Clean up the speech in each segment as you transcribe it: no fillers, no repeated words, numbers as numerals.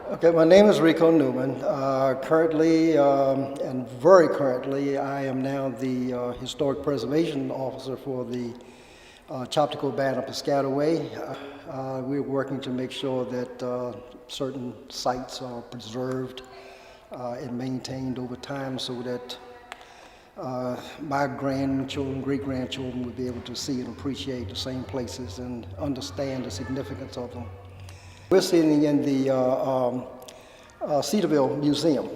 Okay, my name is Rico Newman. Currently, and very currently, I am now the Historic Preservation Officer for the Chopticabana Band of Piscataway. We're working to make sure that certain sites are preserved and maintained over time so that my grandchildren, great-grandchildren would be able to see and appreciate the same places and understand the significance of them. We're sitting in the Cedarville Museum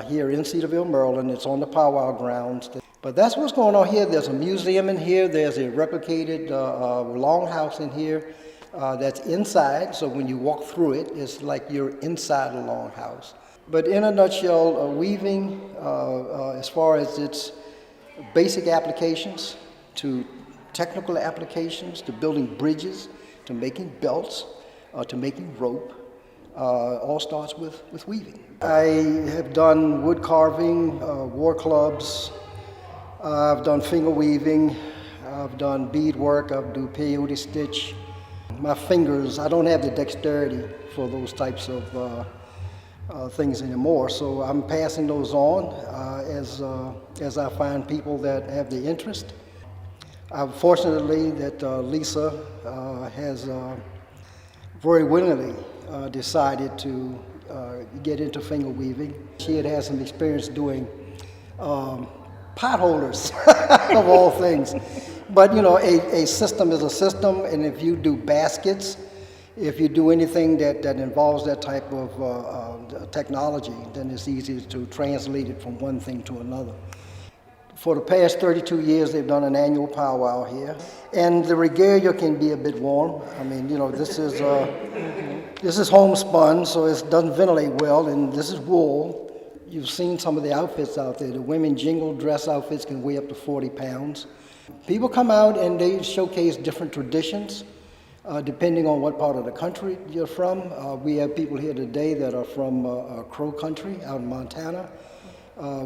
here in Cedarville, Maryland. It's on the powwow grounds. But that's what's going on here. There's a museum in here. There's a replicated longhouse in here that's inside. So when you walk through it, it's like you're inside a longhouse. But in a nutshell, weaving, as far as its basic applications to technical applications, to building bridges, to making belts, to making rope, all starts with weaving. I have done wood carving, war clubs, I've done finger weaving, I've done beadwork, I've done peyote stitch. My fingers, I don't have the dexterity for those types of things anymore, so I'm passing those on as I find people that have the interest. Fortunately that Lisa has very willingly decided to get into finger weaving. She had some experience doing potholders of all things. But you know, a system is a system, and if you do baskets, if you do anything that involves that type of technology, then it's easy to translate it from one thing to another. For the past 32 years, they've done an annual powwow here. And the regalia can be a bit warm. I mean, you know, this is homespun, so it doesn't ventilate well, and this is wool. You've seen some of the outfits out there. The women jingle dress outfits can weigh up to 40 pounds. People come out and they showcase different traditions, depending on what part of the country you're from. We have people here today that are from Crow Country out in Montana.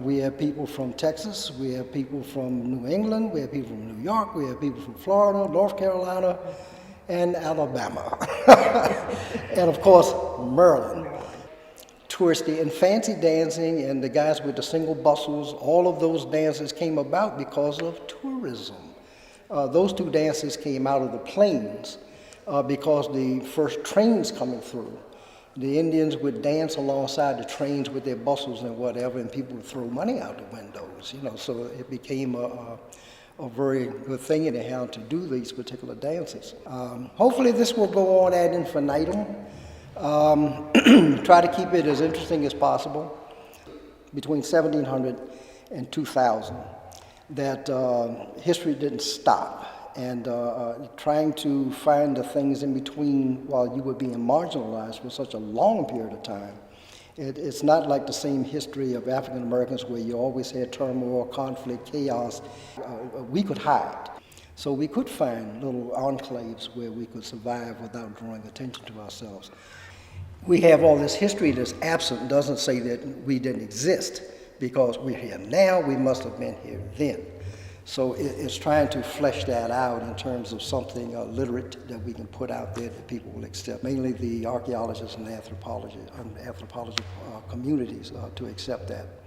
We have people from Texas, we have people from New England, we have people from New York, we have people from Florida, North Carolina, and Alabama. And of course, Maryland. Touristy and fancy dancing and the guys with the single bustles, all of those dances came about because of tourism. Those two dances came out of the plains because the first trains coming through, the Indians would dance alongside the trains with their bustles and whatever, and people would throw money out the windows, you know, so it became a very good thing anyhow to do these particular dances. Hopefully this will go on ad infinitum. Try to keep it as interesting as possible. Between 1700 and 2000, that history didn't stop. And trying to find the things in between while you were being marginalized for such a long period of time. It's not like the same history of African Americans where you always had turmoil, conflict, chaos. We could hide. So we could find little enclaves where we could survive without drawing attention to ourselves. We have all this history that's absent, doesn't say that we didn't exist, because we're here now, we must have been here then. So it's trying to flesh that out in terms of something literate that we can put out there that people will accept, mainly the archaeologists and the anthropology communities to accept that.